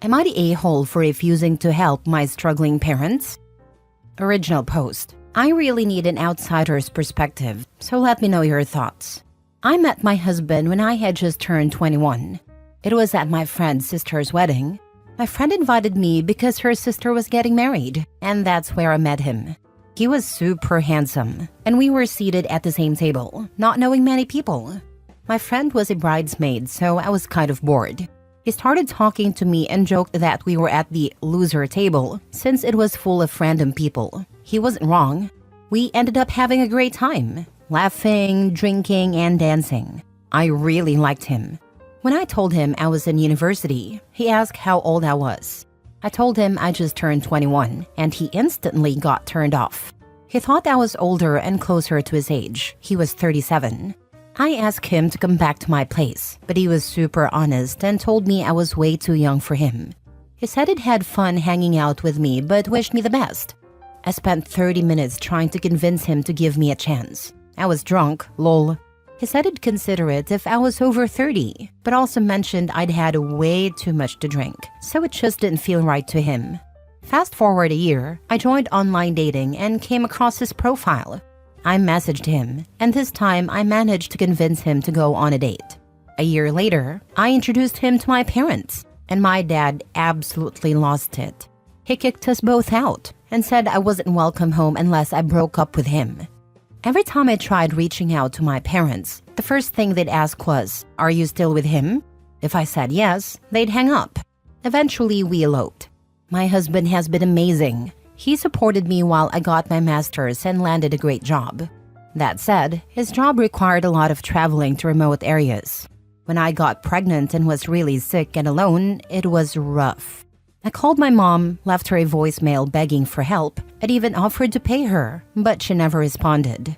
Am I the a-hole for refusing to help my struggling parents? Original post. I really need an outsider's perspective, so let me know your thoughts. I met my husband when I had just turned 21. It was at my friend's sister's wedding. My friend invited me because her sister was getting married, and that's where I met him. He was super handsome, and we were seated at the same table, not knowing many people. My friend was a bridesmaid, so I was kind of bored. He started talking to me and joked that we were at the loser table since it was full of random people. He wasn't wrong. We ended up having a great time, laughing, drinking, and dancing. I really liked him. When I told him I was in university, he asked how old I was. I told him I just turned 21, and he instantly got turned off. He thought I was older and closer to his age. He was 37. I asked him to come back to my place, but he was super honest and told me I was way too young for him. He said he'd had fun hanging out with me but wished me the best. I spent 30 minutes trying to convince him to give me a chance. I was drunk, lol. He said he'd consider it if I was over 30, but also mentioned I'd had way too much to drink, so it just didn't feel right to him. Fast forward a year, I joined online dating and came across his profile. I messaged him, and this time I managed to convince him to go on a date. A year later, I introduced him to my parents, and my dad absolutely lost it. He kicked us both out and said I wasn't welcome home unless I broke up with him. Every time I tried reaching out to my parents, the first thing they'd ask was, "Are you still with him?" If I said yes, they'd hang up. Eventually, we eloped. My husband has been amazing. He supported me while I got my master's and landed a great job. That said, his job required a lot of traveling to remote areas. When I got pregnant and was really sick and alone, it was rough. I called my mom, left her a voicemail begging for help, and even offered to pay her, but she never responded.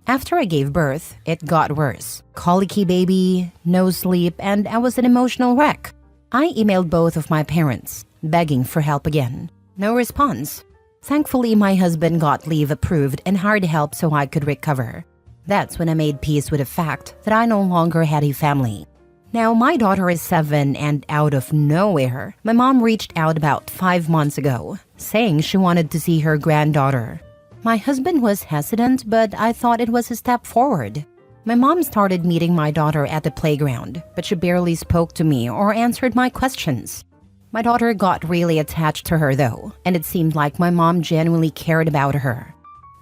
After I gave birth, it got worse. Colicky baby, no sleep, and I was an emotional wreck. I emailed both of my parents, begging for help again. No response. Thankfully, my husband got leave approved and hired help so I could recover. That's when I made peace with the fact that I no longer had a family. Now, my daughter is 7, and out of nowhere, my mom reached out about 5 months ago, saying she wanted to see her granddaughter. My husband was hesitant, but I thought it was a step forward. My mom started meeting my daughter at the playground, but she barely spoke to me or answered my questions. My daughter got really attached to her though, and it seemed like my mom genuinely cared about her.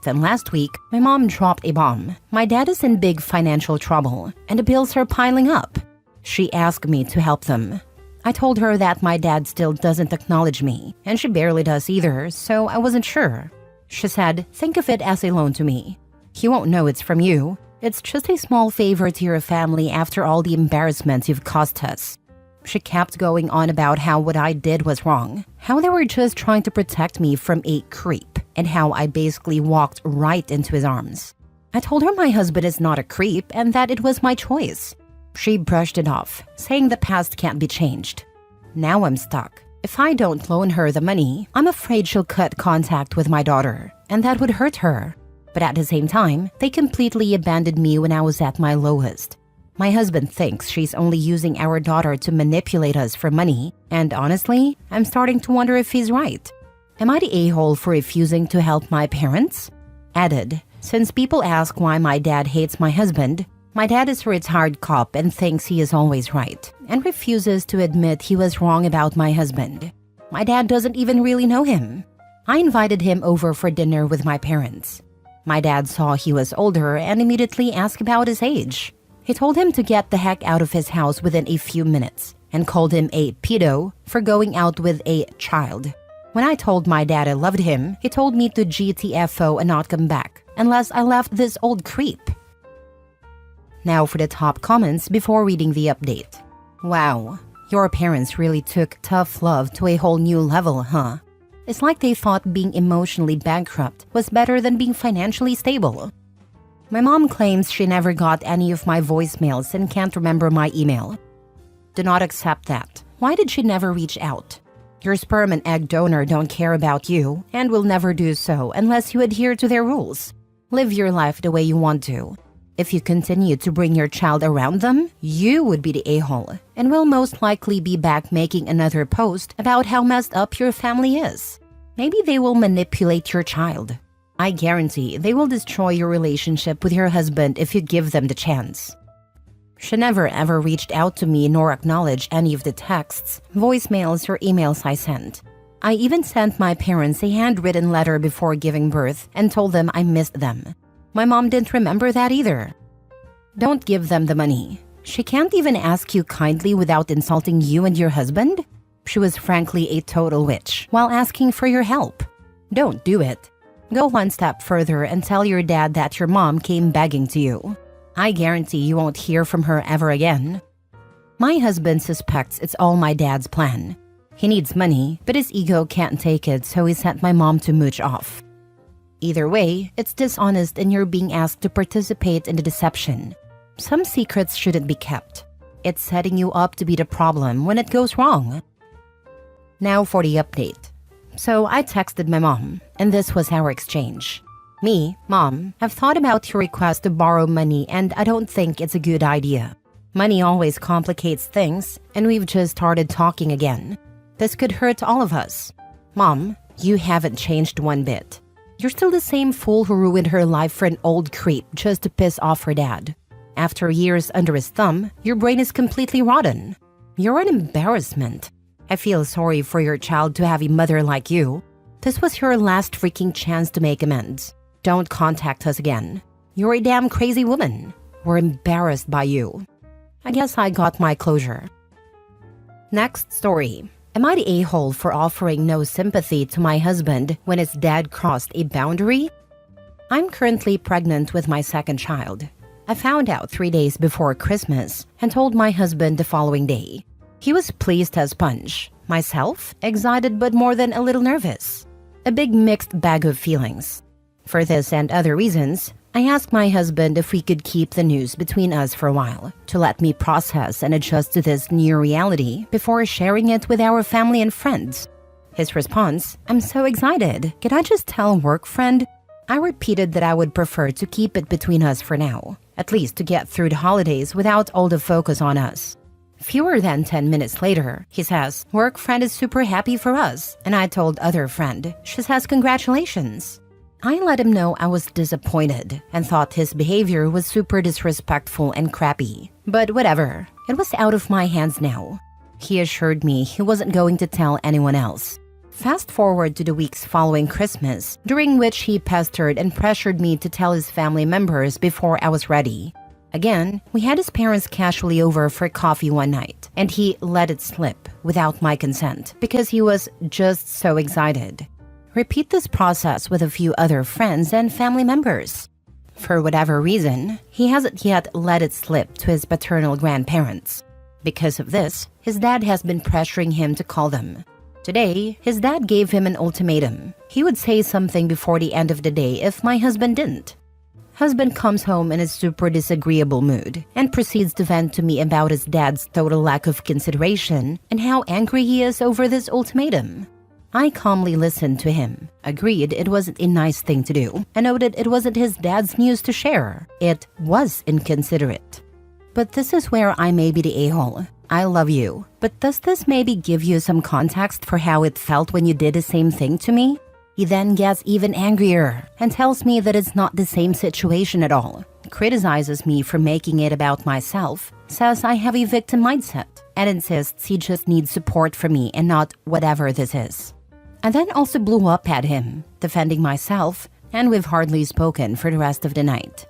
Then last week, my mom dropped a bomb. My dad is in big financial trouble, and the bills are piling up. She asked me to help them. I told her that my dad still doesn't acknowledge me, and she barely does either, so I wasn't sure. She said, "Think of it as a loan to me. He won't know it's from you. It's just a small favor to your family after all the embarrassments you've caused us." She kept going on about how what I did was wrong, how they were just trying to protect me from a creep, and how I basically walked right into his arms. I told her my husband is not a creep and that it was my choice. She brushed it off, saying the past can't be changed. Now I'm stuck. If I don't loan her the money, I'm afraid she'll cut contact with my daughter, and that would hurt her. But at the same time, they completely abandoned me when I was at my lowest. My husband thinks she's only using our daughter to manipulate us for money, and honestly, I'm starting to wonder if he's right. Am I the a-hole for refusing to help my parents? Added, since people ask why my dad hates my husband, my dad is a retired cop and thinks he is always right, and refuses to admit he was wrong about my husband. My dad doesn't even really know him. I invited him over for dinner with my parents. My dad saw he was older and immediately asked about his age. He told him to get the heck out of his house within a few minutes and called him a pedo for going out with a child. When I told my dad I loved him, he told me to GTFO and not come back unless I left this old creep. Now for the top comments before reading the update. Wow, your parents really took tough love to a whole new level, huh? It's like they thought being emotionally bankrupt was better than being financially stable. My mom claims she never got any of my voicemails and can't remember my email. Do not accept that. Why did she never reach out? Your sperm and egg donor don't care about you and will never do so unless you adhere to their rules. Live your life the way you want to. If you continue to bring your child around them, you would be the a-hole and will most likely be back making another post about how messed up your family is. Maybe they will manipulate your child. I guarantee they will destroy your relationship with your husband if you give them the chance. She never ever reached out to me nor acknowledged any of the texts, voicemails, or emails I sent. I even sent my parents a handwritten letter before giving birth and told them I missed them. My mom didn't remember that either. Don't give them the money. She can't even ask you kindly without insulting you and your husband? She was frankly a total witch while asking for your help. Don't do it. Go one step further and tell your dad that your mom came begging to you. I guarantee you won't hear from her ever again. My husband suspects it's all my dad's plan. He needs money, but his ego can't take it, so he sent my mom to mooch off. Either way, it's dishonest and you're being asked to participate in the deception. Some secrets shouldn't be kept. It's setting you up to be the problem when it goes wrong. Now for the update. So I texted my mom, and this was our exchange. Me, Mom, have thought about your request to borrow money and I don't think it's a good idea. Money always complicates things, and we've just started talking again. This could hurt all of us. Mom, you haven't changed one bit. You're still the same fool who ruined her life for an old creep just to piss off her dad. After years under his thumb, your brain is completely rotten. You're an embarrassment. I feel sorry for your child to have a mother like you. This was your last freaking chance to make amends. Don't contact us again. You're a damn crazy woman. We're embarrassed by you. I guess I got my closure. Next story. Am I the a-hole for offering no sympathy to my husband when his dad crossed a boundary? I'm currently pregnant with my second child. I found out 3 days before Christmas and told my husband the following day. He was pleased as punch. Myself, excited but more than a little nervous. A big mixed bag of feelings. For this and other reasons, I asked my husband if we could keep the news between us for a while, to let me process and adjust to this new reality before sharing it with our family and friends. His response, "I'm so excited. Can I just tell a work friend?" I repeated that I would prefer to keep it between us for now, at least to get through the holidays without all the focus on us. Fewer than 10 minutes later, he says, "Work friend is super happy for us," and I told other friend. She says, "Congratulations." I let him know I was disappointed and thought his behavior was super disrespectful and crappy. But whatever, it was out of my hands now. He assured me he wasn't going to tell anyone else. Fast forward to the weeks following Christmas, during which he pestered and pressured me to tell his family members before I was ready. Again, we had his parents casually over for coffee one night, and he let it slip without my consent because he was just so excited. Repeat this process with a few other friends and family members. For whatever reason, he hasn't yet let it slip to his paternal grandparents. Because of this, his dad has been pressuring him to call them. Today, his dad gave him an ultimatum. He would say something before the end of the day if my husband didn't. Husband comes home in a super disagreeable mood and proceeds to vent to me about his dad's total lack of consideration and how angry he is over this ultimatum. I calmly listened to him, agreed it wasn't a nice thing to do, and noted it wasn't his dad's news to share. It was inconsiderate. But this is where I may be the a-hole. I love you, but does this maybe give you some context for how it felt when you did the same thing to me? He then gets even angrier and tells me that it's not the same situation at all, criticizes me for making it about myself, says I have a victim mindset, and insists he just needs support from me and not whatever this is. I then also blew up at him, defending myself, and we've hardly spoken for the rest of the night.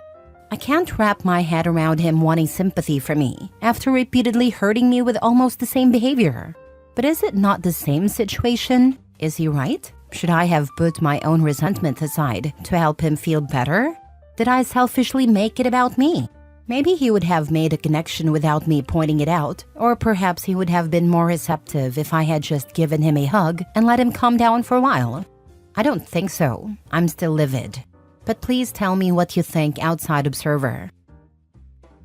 I can't wrap my head around him wanting sympathy from me after repeatedly hurting me with almost the same behavior. But is it not the same situation? Is he right? Should I have put my own resentment aside to help him feel better? Did I selfishly make it about me? Maybe he would have made a connection without me pointing it out, or perhaps he would have been more receptive if I had just given him a hug and let him calm down for a while. I don't think so. I'm still livid. But please tell me what you think, outside observer.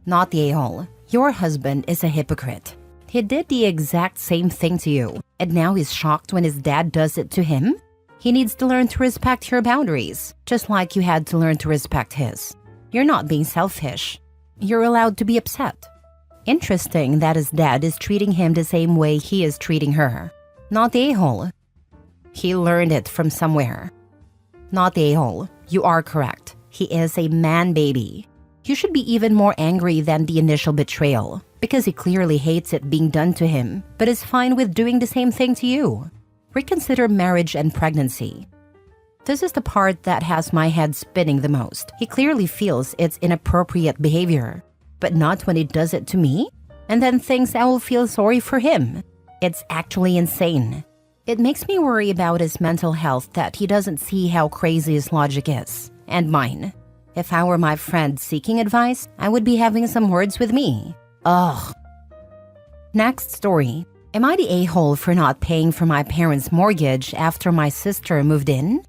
Not the a-hole. Your husband is a hypocrite. He did the exact same thing to you, and now he's shocked when his dad does it to him? He needs to learn to respect your boundaries, just like you had to learn to respect his. You're not being selfish. You're allowed to be upset. Interesting that his dad is treating him the same way he is treating her. Not the a-hole. He learned it from somewhere. Not the a-hole. You are correct. He is a man baby. You should be even more angry than the initial betrayal, because he clearly hates it being done to him, but is fine with doing the same thing to you. Reconsider marriage and pregnancy. This is the part that has my head spinning the most. He clearly feels it's inappropriate behavior, but not when he does it to me, and then thinks I will feel sorry for him. It's actually insane. It makes me worry about his mental health that he doesn't see how crazy his logic is, and mine. If I were my friend seeking advice, I would be having some words with me. Ugh. Next story. Am I the a-hole for not paying for my parents' mortgage after my sister moved in?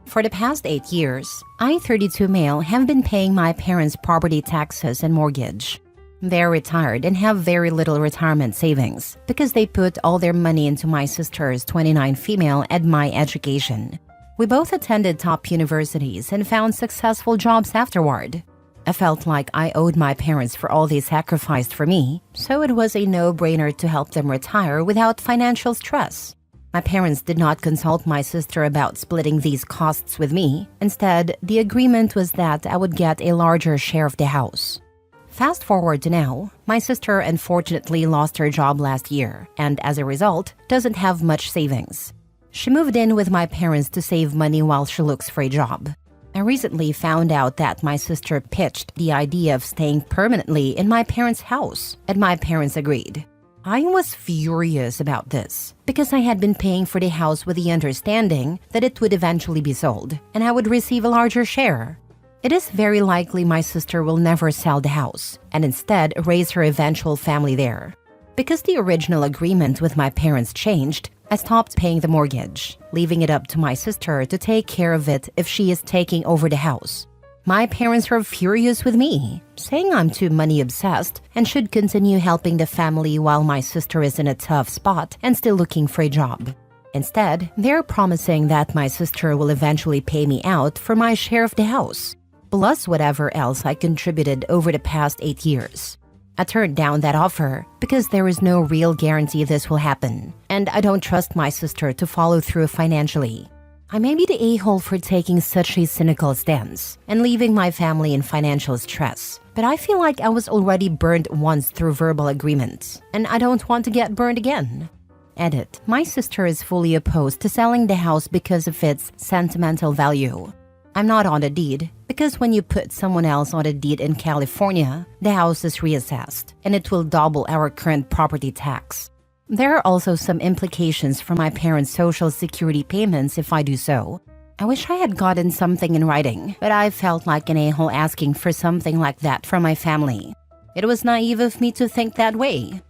For the past 8 years, I, 32 male, have been paying my parents' property taxes and mortgage. They're retired and have very little retirement savings because they put all their money into my sister's 29 female and my education. We both attended top universities and found successful jobs afterward. I felt like I owed my parents for all they sacrificed for me, so it was a no-brainer to help them retire without financial stress. My parents did not consult my sister about splitting these costs with me. Instead, the agreement was that I would get a larger share of the house. Fast forward to now, my sister unfortunately lost her job last year and, as a result, doesn't have much savings. She moved in with my parents to save money while she looks for a job. I recently found out that my sister pitched the idea of staying permanently in my parents' house, and my parents agreed. I was furious about this because I had been paying for the house with the understanding that it would eventually be sold and I would receive a larger share. It is very likely my sister will never sell the house and instead raise her eventual family there. Because the original agreement with my parents changed, I stopped paying the mortgage, leaving it up to my sister to take care of it if she is taking over the house. My parents were furious with me, saying I'm too money-obsessed and should continue helping the family while my sister is in a tough spot and still looking for a job. Instead, they're promising that my sister will eventually pay me out for my share of the house, plus whatever else I contributed over the past 8 years. I turned down that offer because there is no real guarantee this will happen, and I don't trust my sister to follow through financially. I may be the a-hole for taking such a cynical stance and leaving my family in financial stress, but I feel like I was already burned once through verbal agreements, and I don't want to get burned again. Edit. My sister is fully opposed to selling the house because of its sentimental value. I'm not on the deed, because when you put someone else on a deed in California, the house is reassessed, and it will double our current property tax. There are also some implications for my parents' social security payments if I do so. I wish I had gotten something in writing, but I felt like an a-hole asking for something like that from my family. It was naive of me to think that way.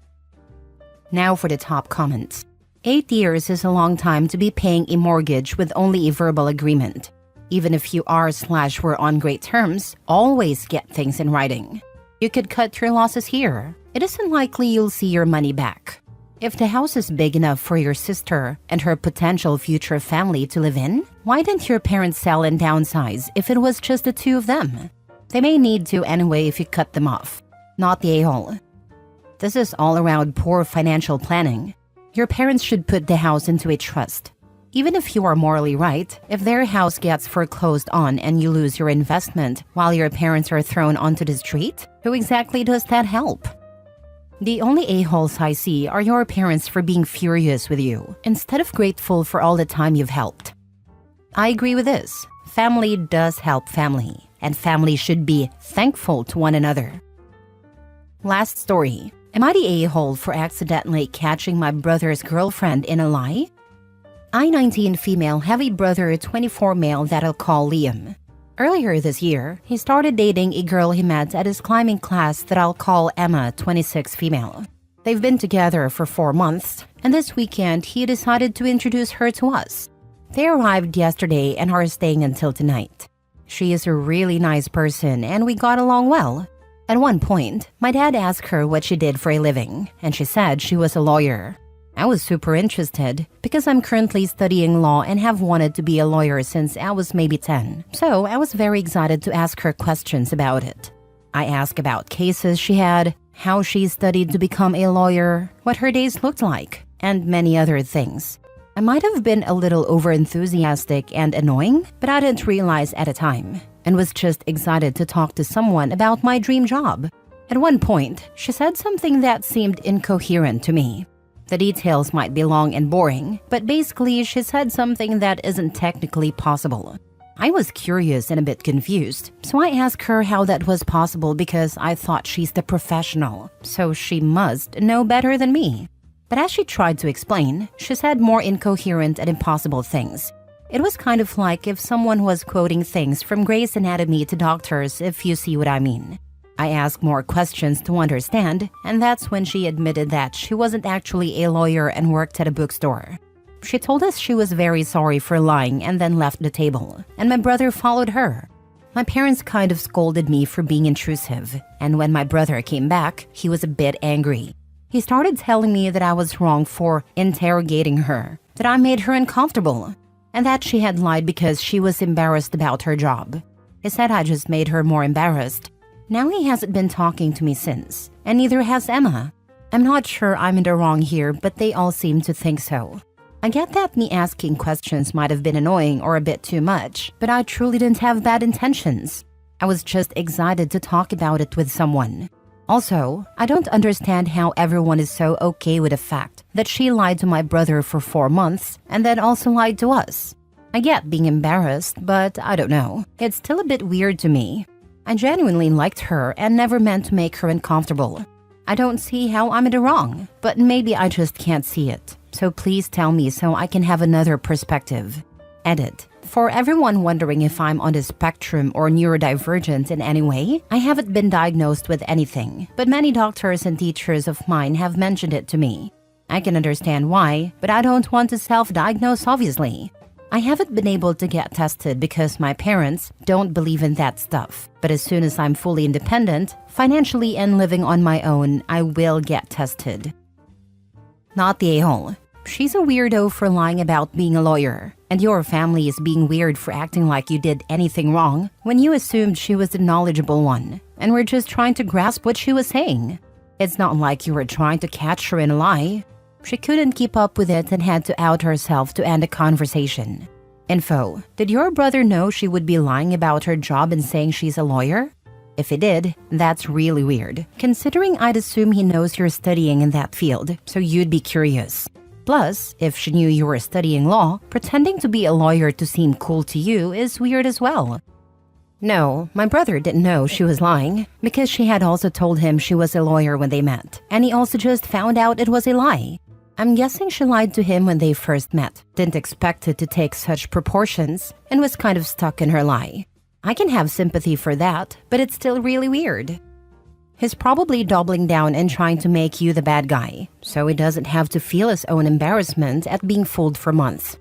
Now for the top comments. 8 years is a long time to be paying a mortgage with only a verbal agreement. Even if you are/were on great terms, always get things in writing. You could cut your losses here. It isn't likely you'll see your money back. If the house is big enough for your sister and her potential future family to live in, why didn't your parents sell and downsize if it was just the two of them? They may need to anyway if you cut them off. Not the a-hole. This is all around poor financial planning. Your parents should put the house into a trust. Even if you are morally right, if their house gets foreclosed on and you lose your investment while your parents are thrown onto the street, who exactly does that help? The only a-holes I see are your parents for being furious with you, instead of grateful for all the time you've helped. I agree with this. Family does help family, and family should be thankful to one another. Last story. Am I the a-hole for accidentally catching my brother's girlfriend in a lie? I, 19 female, have a brother, 24 male that I'll call Liam. Earlier this year, he started dating a girl he met at his climbing class that I'll call Emma, 26 female. They've been together for 4 months, and this weekend he decided to introduce her to us. They arrived yesterday and are staying until tonight. She is a really nice person and we got along well. At one point, my dad asked her what she did for a living, and she said she was a lawyer. I was super interested because I'm currently studying law and have wanted to be a lawyer since I was maybe 10. So I was very excited to ask her questions about it. I asked about cases she had, how she studied to become a lawyer, what her days looked like, and many other things. I might have been a little overenthusiastic and annoying, but I didn't realize at the time, and was just excited to talk to someone about my dream job. At one point, she said something that seemed incoherent to me. The details might be long and boring, but basically she said something that isn't technically possible. I was curious and a bit confused, so I asked her how that was possible because I thought she's the professional, so she must know better than me. But as she tried to explain, she said more incoherent and impossible things. It was kind of like if someone was quoting things from Grey's Anatomy to doctors, if you see what I mean. I asked more questions to understand, and that's when she admitted that she wasn't actually a lawyer and worked at a bookstore. She told us she was very sorry for lying and then left the table, and my brother followed her. My parents kind of scolded me for being intrusive, and when my brother came back, he was a bit angry. He started telling me that I was wrong for interrogating her, that I made her uncomfortable, and that she had lied because she was embarrassed about her job. He said I just made her more embarrassed. Now he hasn't been talking to me since, and neither has Emma. I'm not sure I'm in the wrong here, but they all seem to think so. I get that me asking questions might have been annoying or a bit too much, but I truly didn't have bad intentions. I was just excited to talk about it with someone. Also, I don't understand how everyone is so okay with the fact that she lied to my brother for 4 months and then also lied to us. I get being embarrassed, but I don't know. It's still a bit weird to me. I genuinely liked her and never meant to make her uncomfortable. I don't see how I'm in the wrong, but maybe I just can't see it. So please tell me so I can have another perspective. Edit. For everyone wondering if I'm on the spectrum or neurodivergent in any way, I haven't been diagnosed with anything, but many doctors and teachers of mine have mentioned it to me. I can understand why, but I don't want to self-diagnose obviously. I haven't been able to get tested because my parents don't believe in that stuff. But as soon as I'm fully independent, financially and living on my own, I will get tested. Not the a-hole. She's a weirdo for lying about being a lawyer. And your family is being weird for acting like you did anything wrong when you assumed she was the knowledgeable one and were just trying to grasp what she was saying. It's not like you were trying to catch her in a lie. She couldn't keep up with it and had to out herself to end the conversation. Info. Did your brother know she would be lying about her job and saying she's a lawyer? If he did, that's really weird, considering I'd assume he knows you're studying in that field, so you'd be curious. Plus, if she knew you were studying law, pretending to be a lawyer to seem cool to you is weird as well. No, my brother didn't know she was lying, because she had also told him she was a lawyer when they met, and he also just found out it was a lie. I'm guessing she lied to him when they first met, didn't expect it to take such proportions, and was kind of stuck in her lie. I can have sympathy for that, but it's still really weird. He's probably doubling down and trying to make you the bad guy, so he doesn't have to feel his own embarrassment at being fooled for months.